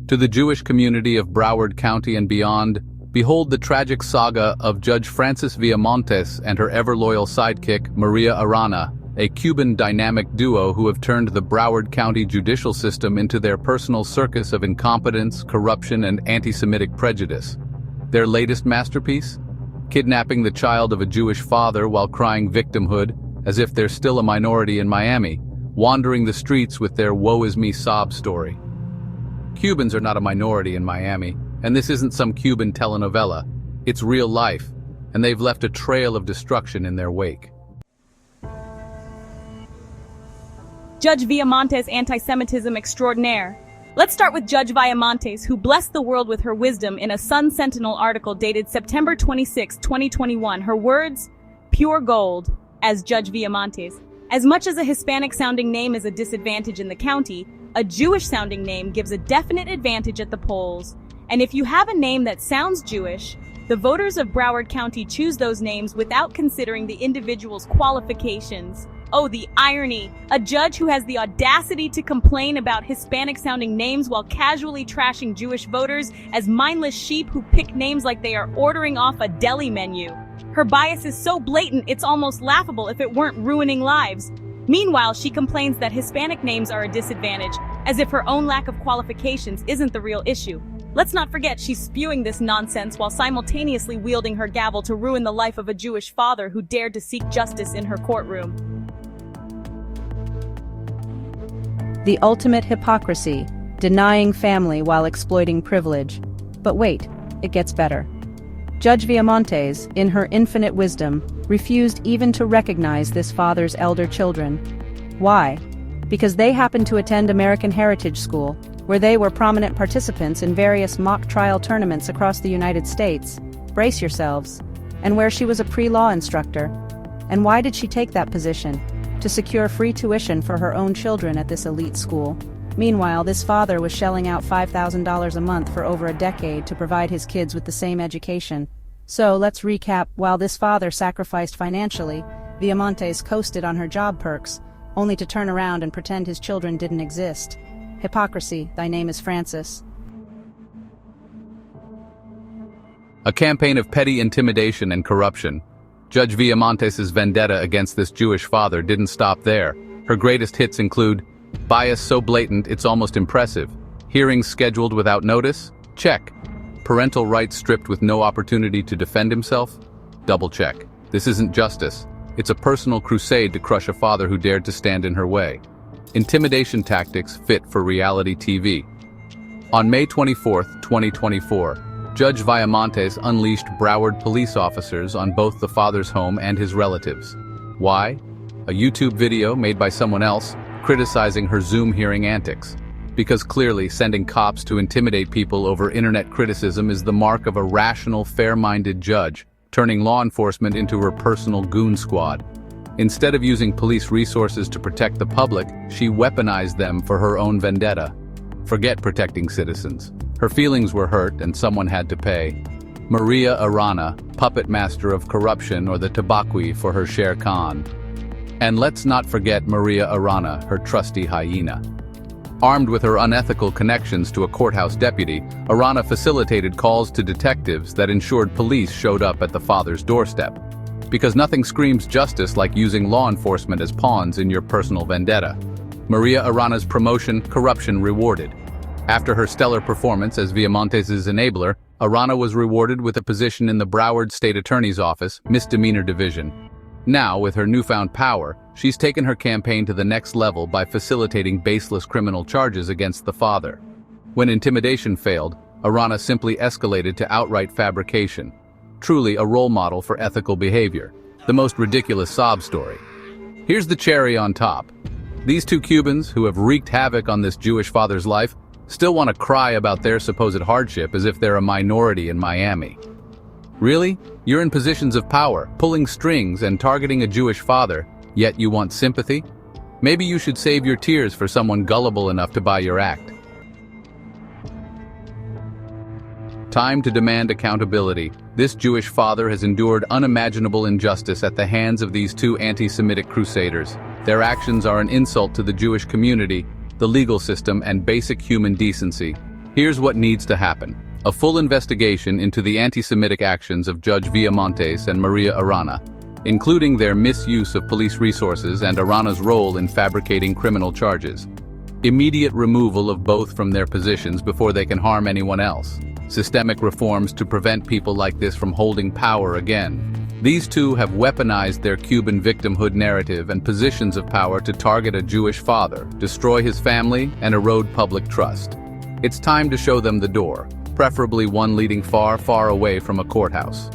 To the Jewish community of Broward County and beyond, behold the tragic saga of Judge Frances Viamontes and her ever-loyal sidekick, Maria Arana, a Cuban dynamic duo who have turned the Broward County judicial system into their personal circus of incompetence, corruption, and anti-Semitic prejudice. Their latest masterpiece? Kidnapping the child of a Jewish father while crying victimhood, as if they're still a minority in Miami, wandering the streets with their woe-is-me sob story. Cubans are not a minority in Miami, and this isn't some Cuban telenovela. It's real life, and they've left a trail of destruction in their wake. Judge Viamontes' anti-Semitism extraordinaire. Let's start with Judge Viamontes, who blessed the world with her wisdom in a Sun Sentinel article dated September 26, 2021. Her words, pure gold, as Judge Viamontes. As much as a Hispanic-sounding name is a disadvantage in the county, a Jewish-sounding name gives a definite advantage at the polls. And if you have a name that sounds Jewish, the voters of Broward County choose those names without considering the individual's qualifications. Oh, the irony! A judge who has the audacity to complain about Hispanic-sounding names while casually trashing Jewish voters as mindless sheep who pick names like they are ordering off a deli menu. Her bias is so blatant it's almost laughable if it weren't ruining lives. Meanwhile, she complains that Hispanic names are a disadvantage, as if her own lack of qualifications isn't the real issue. Let's not forget she's spewing this nonsense while simultaneously wielding her gavel to ruin the life of a Jewish father who dared to seek justice in her courtroom. The ultimate hypocrisy, denying family while exploiting privilege. But wait, it gets better. Judge Viamontes, in her infinite wisdom, refused even to recognize this father's elder children. Why? Because they happened to attend American Heritage School, where they were prominent participants in various mock trial tournaments across the United States. Brace yourselves. And where she was a pre-law instructor. And why did she take that position? To secure free tuition for her own children at this elite school. Meanwhile, this father was shelling out $5,000 a month for over a decade to provide his kids with the same education. So, let's recap. While this father sacrificed financially, Viamontes coasted on her job perks, only to turn around and pretend his children didn't exist. Hypocrisy, thy name is Francis. A campaign of petty intimidation and corruption. Judge Viamontes' vendetta against this Jewish father didn't stop there. Her greatest hits include bias so blatant it's almost impressive, hearings scheduled without notice? Check. Parental rights stripped with no opportunity to defend himself? Double check. This isn't justice. It's a personal crusade to crush a father who dared to stand in her way. Intimidation tactics fit for reality TV. On May 24, 2024, Judge Viamontes unleashed Broward police officers on both the father's home and his relatives. Why? A YouTube video made by someone else criticizing her Zoom hearing antics. Because clearly sending cops to intimidate people over internet criticism is the mark of a rational, fair-minded judge, turning law enforcement into her personal goon squad. Instead of using police resources to protect the public, she weaponized them for her own vendetta. Forget protecting citizens. Her feelings were hurt and someone had to pay. Maria Arana, puppet master of corruption, or the tabaqui for her Shere Khan. And let's not forget Maria Arana, her trusty hyena. Armed with her unethical connections to a courthouse deputy, Arana facilitated calls to detectives that ensured police showed up at the father's doorstep. Because nothing screams justice like using law enforcement as pawns in your personal vendetta. Maria Arana's promotion, corruption rewarded. After her stellar performance as Viamontes' enabler, Arana was rewarded with a position in the Broward State Attorney's Office, Misdemeanor Division. Now, with her newfound power, she's taken her campaign to the next level by facilitating baseless criminal charges against the father. When intimidation failed, Arana simply escalated to outright fabrication. Truly a role model for ethical behavior. The most ridiculous sob story. Here's the cherry on top. These two Cubans, who have wreaked havoc on this Jewish father's life, still want to cry about their supposed hardship as if they're a minority in Miami. Really? You're in positions of power, pulling strings and targeting a Jewish father, yet you want sympathy? Maybe you should save your tears for someone gullible enough to buy your act. Time to demand accountability. This Jewish father has endured unimaginable injustice at the hands of these two anti-Semitic crusaders. Their actions are an insult to the Jewish community, the legal system, and basic human decency. Here's what needs to happen. A full investigation into the anti-Semitic actions of Judge Viamontes and Maria Arana, including their misuse of police resources and Arana's role in fabricating criminal charges. Immediate removal of both from their positions before they can harm anyone else. Systemic reforms to prevent people like this from holding power again. These two have weaponized their Cuban victimhood narrative and positions of power to target a Jewish father, destroy his family, and erode public trust. It's time to show them the door, preferably one leading far, far away from a courthouse.